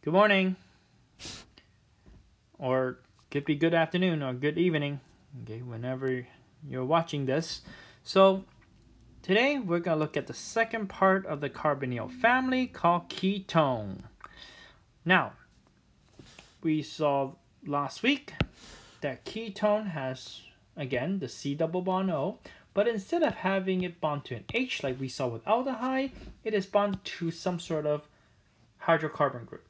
Good morning, or could be good afternoon or good evening, okay, whenever you're watching this. So today we're going to look at the second part of the carbonyl family called ketone. Now, we saw last week that ketone has, again, the C double bond O, but instead of having it bond to an H like we saw with aldehyde, it is bonded to some sort of hydrocarbon group.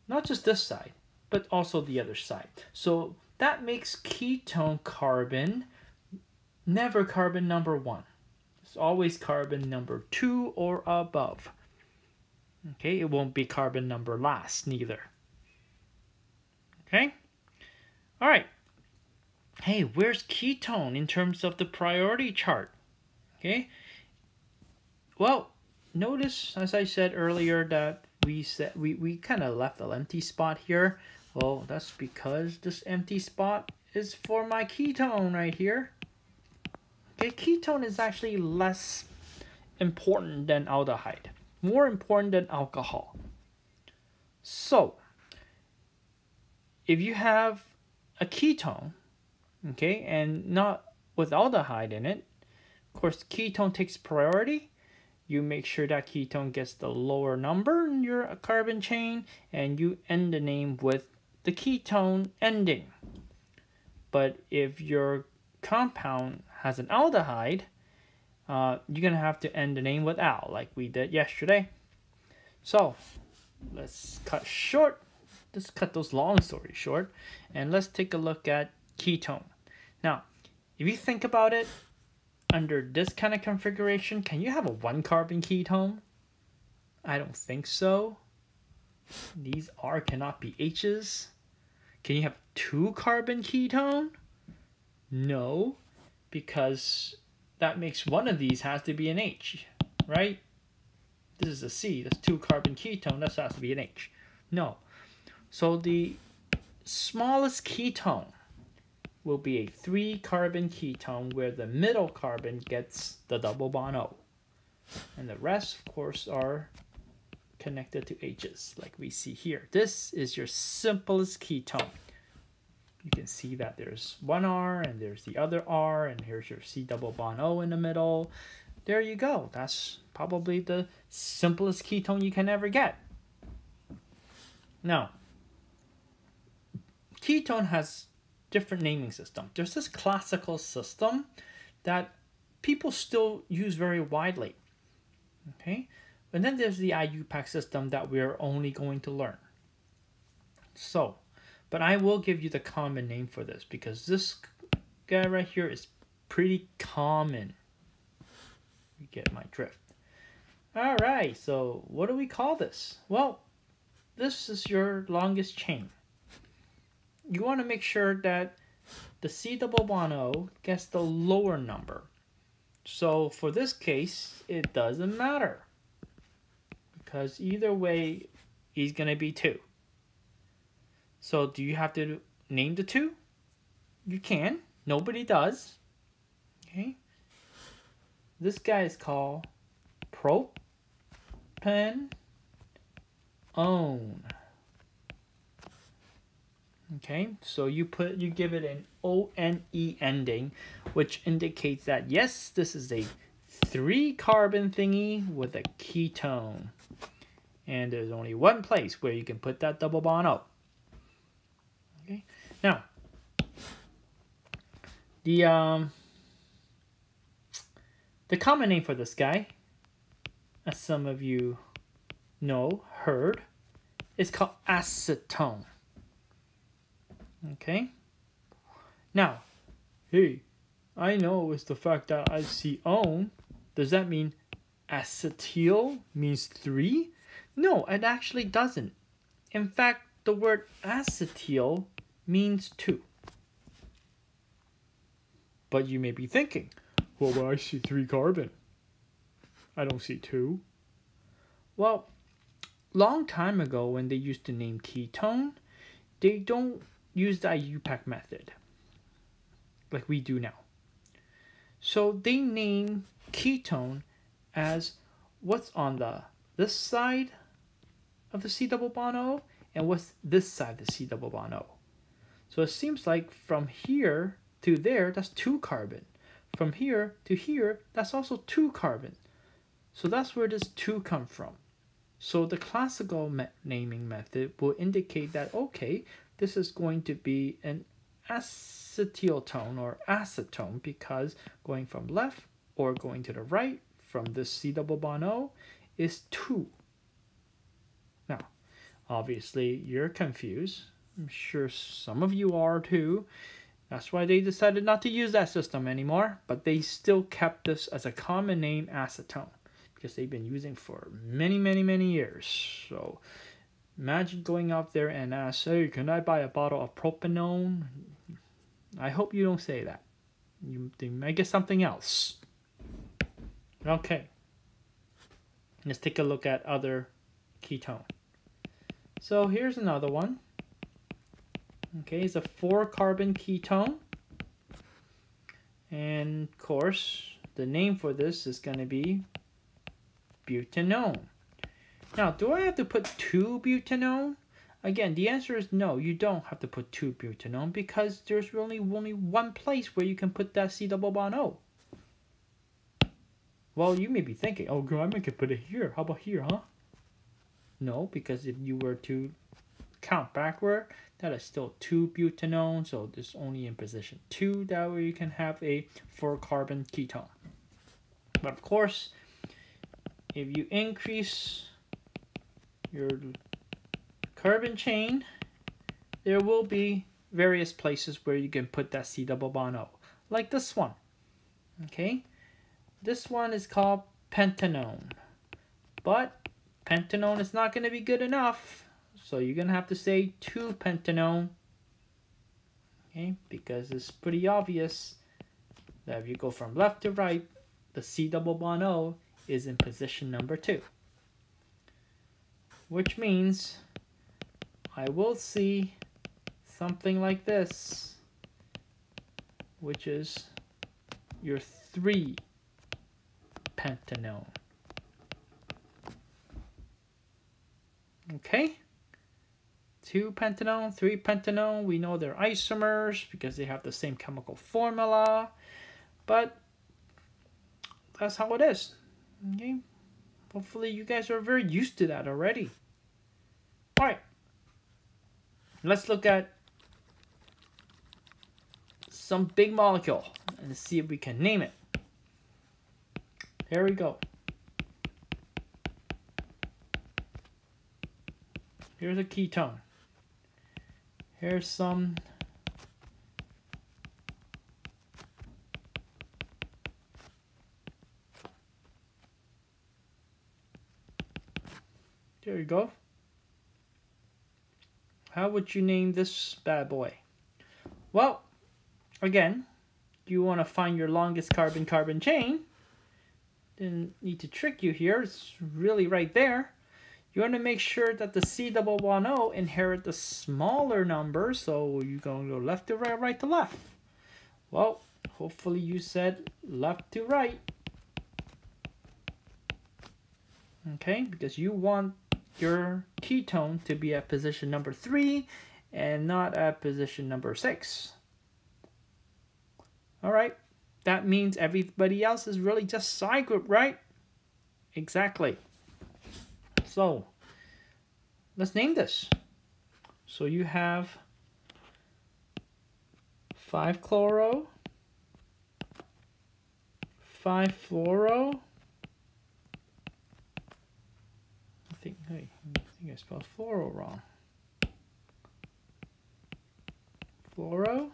Not just this side, but also the other side. So that makes ketone carbon never carbon number 1. It's always carbon number 2 or above. Okay, it won't be carbon number last neither. Okay? All right. Hey, where's ketone in terms of the priority chart? Okay? Well, notice, as I said earlier, that we kind of left an empty spot here. Well, that's because this empty spot is for my ketone right here. Okay, ketone is actually less important than aldehyde, more important than alcohol. So, if you have a ketone, okay, and not with aldehyde in it, of course, ketone takes priority. You make sure that ketone gets the lower number in your carbon chain, and you end the name with the ketone ending. But if your compound has an aldehyde, you're going to have to end the name with al, like we did yesterday. So let's cut short. Let's cut those long stories short, and let's take a look at ketone. Now, if you think about it, under this kind of configuration, can you have a 1-carbon ketone? I don't think so. These R cannot be H's. Can you have 2-carbon ketone? No, because that makes one of these has to be an H, right? This is a C, that's 2-carbon ketone, that has to be an H. No. So the smallest ketone will be a 3-carbon ketone where the middle carbon gets the double bond O. And the rest, of course, are connected to H's, like we see here. This is your simplest ketone. You can see that there's one R, and there's the other R, and here's your C double bond O in the middle. There you go. That's probably the simplest ketone you can ever get. Now, ketone has different naming system. There's this classical system that people still use very widely. Okay? And then there's the IUPAC system that we're only going to learn. So, but I will give you the common name for this because this guy right here is pretty common. You get my drift. All right, so what do we call this? Well, this is your longest chain. You want to make sure that the C double bond O gets the lower number. So for this case, it doesn't matter because either way, he's going to be 2. So do you have to name the 2? You can. Nobody does. Okay. This guy is called propanone. Okay, so you give it an ONE ending, which indicates that yes, this is a 3-carbon thingy with a ketone. And there's only one place where you can put that double bond O. Okay, now the common name for this guy, as some of you heard, is called acetone. Okay. Now, hey, I know it's the fact that I see "one." Does that mean acetyl means 3? No, it actually doesn't. In fact, the word acetyl means 2. But you may be thinking, well, but I see 3 carbon. I don't see 2. Well, long time ago when they used to name ketone, they don't use the IUPAC method like we do now. So they name ketone as what's on this side of the C double bond O, and what's this side of the C double bond O. So it seems like from here to there, that's 2 carbon. From here to here, that's also 2 carbon. So that's where this 2 come from. So the classical naming method will indicate that, okay, this is going to be an acetyltone or acetone, because going from left or going to the right from this C double bond O is 2. Now, obviously, you're confused. I'm sure some of you are too. That's why they decided not to use that system anymore, but they still kept this as a common name, acetone, because they've been using for many, many, many years. So imagine going out there and ask, hey, can I buy a bottle of propanone? I hope you don't say that. They might get something else. Okay. Let's take a look at other ketone. So here's another one. Okay, it's a 4-carbon ketone. And of course, the name for this is going to be butanone. Now, do I have to put 2 butanone? Again, the answer is no, you don't have to put 2 butanone, because there's really only one place where you can put that C double bond O. Well, you may be thinking, oh, I could put it here. How about here, huh? No, because if you were to count backward, that is still 2 butanone, so this only in position 2. That way you can have a 4-carbon ketone. But of course, if you increase your carbon chain, there will be various places where you can put that C double bond O, like this one. Okay, this one is called pentanone, but pentanone is not going to be good enough, so you're going to have to say 2-pentanone. Okay, because it's pretty obvious that if you go from left to right, the C double bond O is in position number 2, which means I will see something like this, which is your 3-pentanone. Okay, 2-pentanone, 3-pentanone, we know they're isomers because they have the same chemical formula, but that's how it is. Okay, hopefully you guys are very used to that already. All right, let's look at some big molecule and see if we can name it. Here we go. Here's a ketone. Here's some there you go. How would you name this bad boy? Well, again, you want to find your longest carbon-carbon chain. Didn't need to trick you here. It's really right there. You want to make sure that the C double bond O inherit the smaller number, so you're going to go left to right, right to left. Well, hopefully you said left to right. Okay, because you want your ketone to be at position number 3 and not at position number 6. Alright, that means everybody else is really just side group, right? Exactly. So, let's name this. So you have 5-chloro, 5-fluoro. I think I spelled fluoro wrong. Fluoro,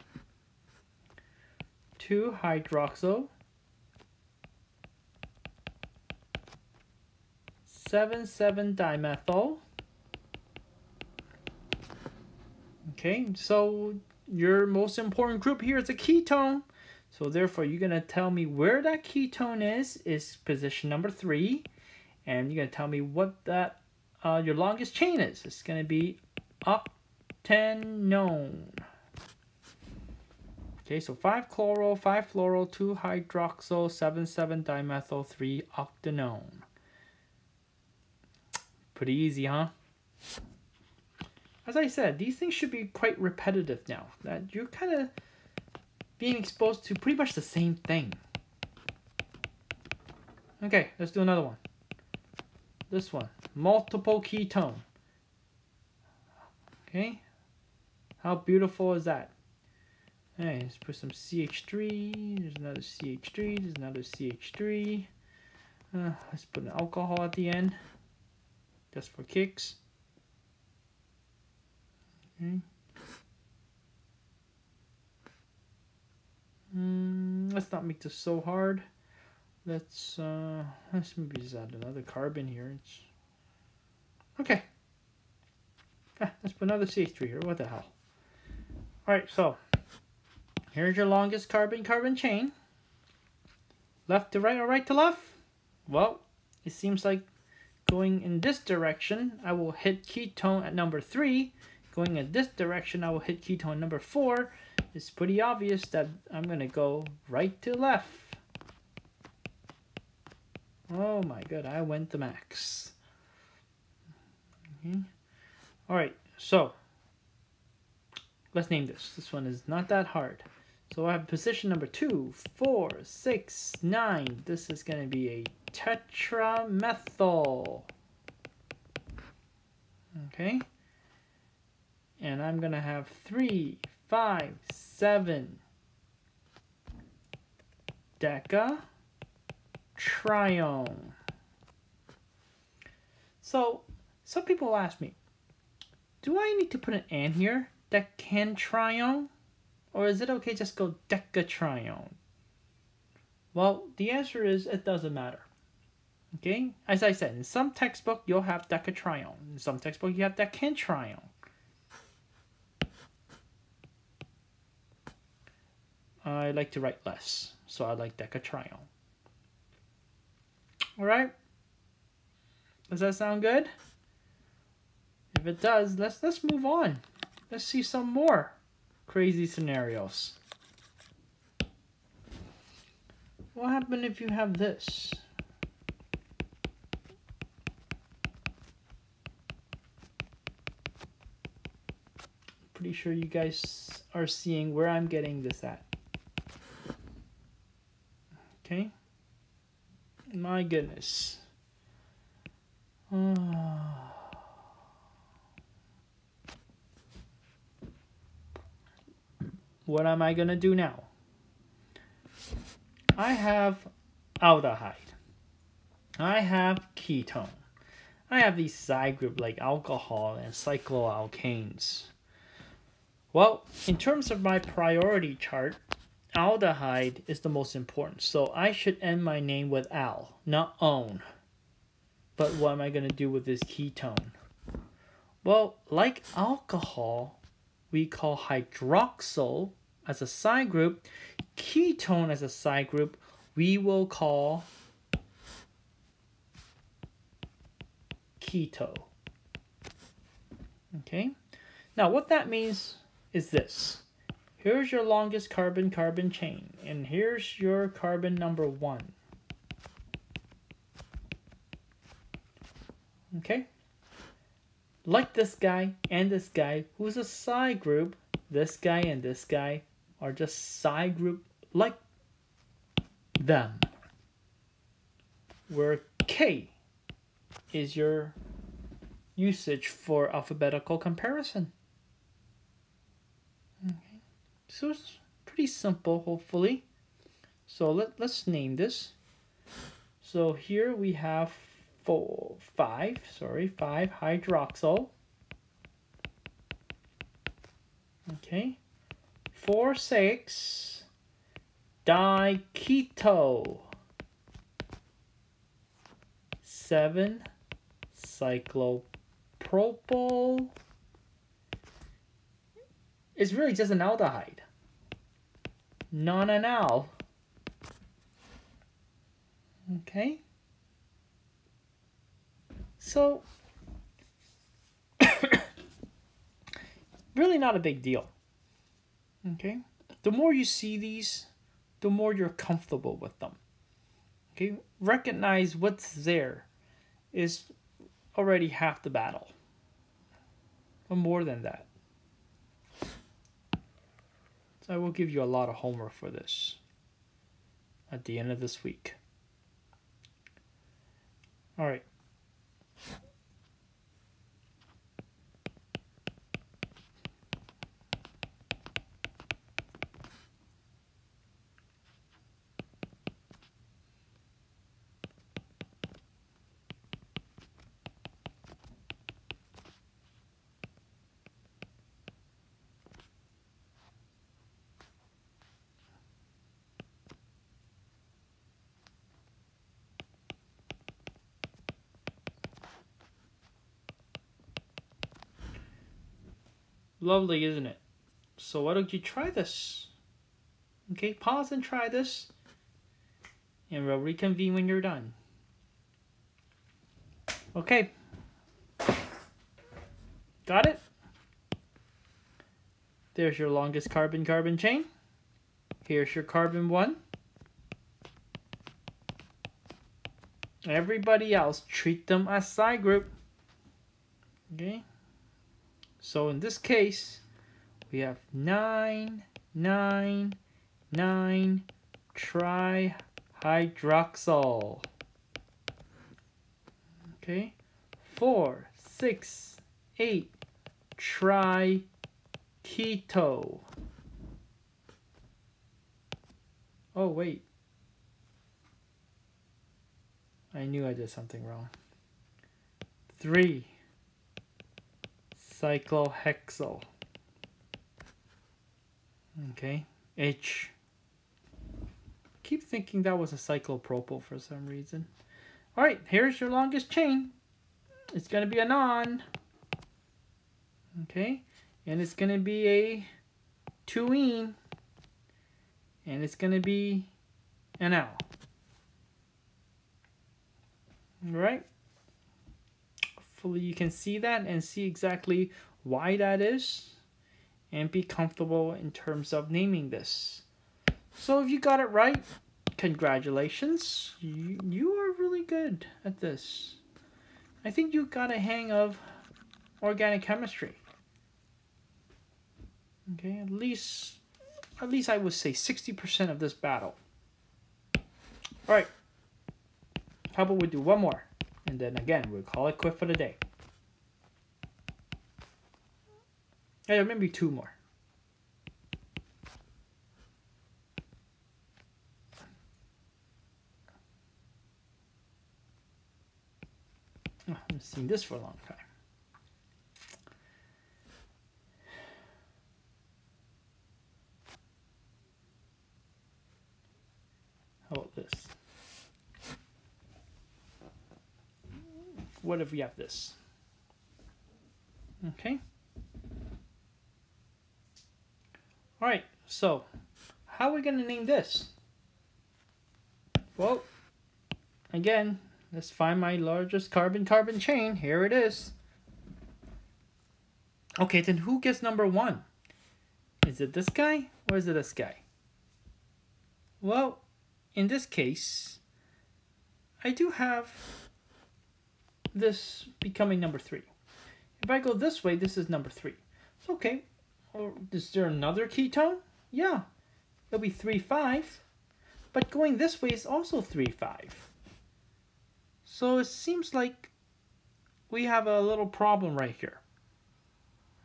2-hydroxyl, 7,7-dimethyl. Okay, so your most important group here is a ketone. So therefore, you're going to tell me where that ketone is position number 3. And you're going to tell me what that your longest chain is. It's going to be octanone. Okay, so 5-chloro, 5-fluoro, 2-hydroxyl, 7,7-dimethyl, 3-octanone. Pretty easy, huh? As I said, these things should be quite repetitive now. That you're kind of being exposed to pretty much the same thing. Okay, let's do another one. This one, multiple ketone. Okay, how beautiful is that? Hey, let's put some CH3. There's another CH3. There's another CH3. Let's put an alcohol at the end, just for kicks. Okay. Let's not make this so hard. Let's maybe just add another carbon here. It's okay. Let's put another CH3 here. What the hell? All right, so here's your longest carbon-carbon chain. Left to right or right to left? Well, it seems like going in this direction, I will hit ketone at number 3. Going in this direction, I will hit ketone at number 4. It's pretty obvious that I'm going to go right to left. Oh my god, I went the max. Okay. Alright, so let's name this. This one is not that hard. So I have position number 2, 4, 6, 9. This is going to be a tetramethyl. Okay. And I'm going to have 3, 5, 7 decatrione. So some people ask me, do I need to put an "and" here? Decantrione? Or is it okay just go decatrione? Well, the answer is it doesn't matter. Okay? As I said, in some textbook you'll have decatrione. In some textbook you have decantrione. I like to write less, so I like decatrione. Alright? Does that sound good? If it does, let's move on. Let's see some more crazy scenarios. What happens if you have this? Pretty sure you guys are seeing where I'm getting this at. Okay? My goodness. What am I going to do now? I have aldehyde. I have ketone. I have these side groups like alcohol and cycloalkanes. Well, in terms of my priority chart, aldehyde is the most important. So I should end my name with al, not on. But what am I going to do with this ketone? Well, like alcohol, we call hydroxyl as a side group. Ketone as a side group, we will call keto. Okay? Now, what that means is this. Here's your longest carbon-carbon chain, and here's your carbon number 1. Okay? Like this guy and this guy, who's a side group, this guy and this guy are just side group like them. Where K is your usage for alphabetical comparison. Okay. So it's pretty simple, hopefully. So let's name this. So here we have 5 hydroxyl. Okay. 4, 6 diketo. 7 cyclopropyl. It's really just an aldehyde, not an al. Okay. So, really not a big deal. Okay. The more you see these, the more you're comfortable with them. Okay. Recognize what's there is already half the battle. or more than that. So I will give you a lot of homework for this at the end of this week. All right. Lovely, isn't it? So why don't you try this? Okay, pause and try this, and we'll reconvene when you're done. Okay. Got it? There's your longest carbon-carbon chain. Here's your carbon 1. Everybody else, treat them as side group. Okay? So in this case, we have 9, 9, 9 trihydroxyl. Okay? 4, 6, 8 triketo. Oh, wait. I knew I did something wrong. 3 cyclohexyl. Okay, H. Keep thinking that was a cyclopropyl for some reason. All right, here's your longest chain. It's going to be a non. Okay, and it's going to be a 2-ene. And it's going to be an L. All right. Hopefully you can see that and see exactly why that is and be comfortable in terms of naming this. So if you got it right, congratulations. You are really good at this. I think you got a hang of organic chemistry. Okay, at least I would say 60% of this battle. All right. How about we do one more? And then again, we'll call it quit for the day. Yeah, maybe 2 more. Oh, I haven't seen this for a long time. How about this? What if we have this? Okay. All right, so how are we going to name this? Well, again, let's find my largest carbon-carbon chain. Here it is. Okay, then who gets number 1? Is it this guy or is it this guy? Well, in this case, I do have this becoming number 3. If I go this way, this is number 3. So, okay, or is there another ketone? Yeah, it'll be 3,5. But going this way is also 3,5. So it seems like we have a little problem right here.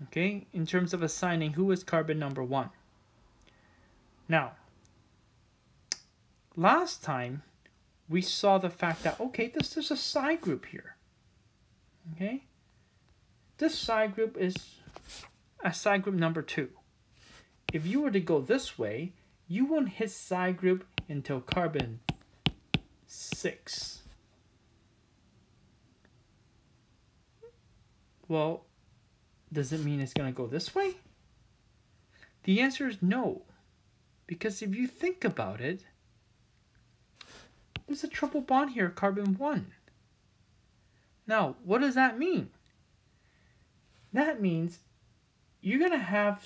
Okay, in terms of assigning who is carbon number 1. Now, last time we saw the fact that, okay, this is a side group here. Okay, this side group is a side group number 2. If you were to go this way, you won't hit side group until carbon 6. Well, does it mean it's going to go this way? The answer is no. Because if you think about it, there's a triple bond here, carbon 1. Now, what does that mean? That means you're going to have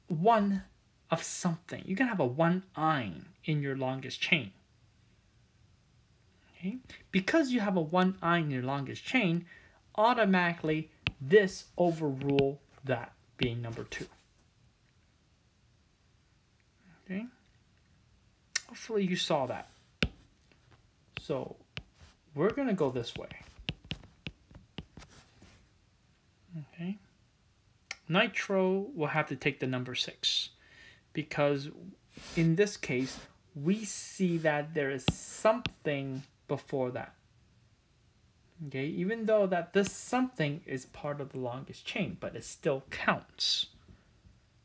1 of something. You're going to have a 1 ine in your longest chain. Okay? Because you have a 1 ine in your longest chain, automatically this overrule that being number 2. Okay. Hopefully you saw that. So we're going to go this way. Okay. Nitro will have to take the number 6 because in this case, we see that there is something before that. Okay, even though that this something is part of the longest chain, but it still counts.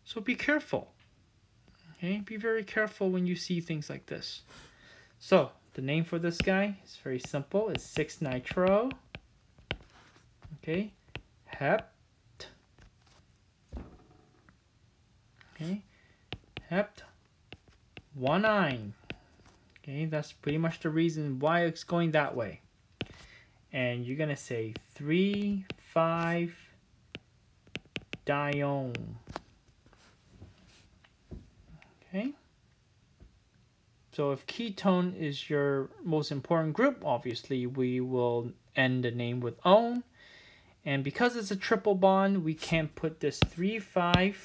So be careful. Okay, be very careful when you see things like this. So the name for this guy is very simple. It's 6-nitro. Okay, hept. Okay, hept 1-ine. Okay, that's pretty much the reason why it's going that way. And you're gonna say 3,5-dione. Okay. So if ketone is your most important group, obviously we will end the name with "-one". And because it's a triple bond, we can't put this 3,5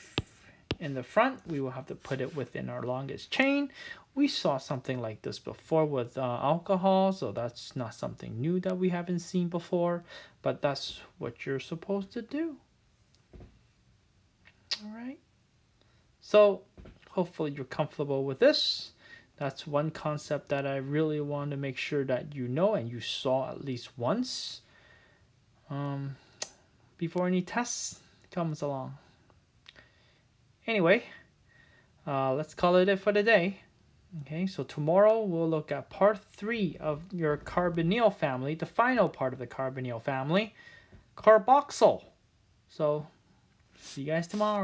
in the front. We will have to put it within our longest chain. We saw something like this before with alcohol, so that's not something new that we haven't seen before, but that's what you're supposed to do. All right. So hopefully you're comfortable with this. That's one concept that I really want to make sure that you know and you saw at least once before any tests comes along. Anyway, let's call it for the day. Okay, so tomorrow we'll look at part 3 of your carbonyl family, the final part of the carbonyl family, carboxyl. So see you guys tomorrow.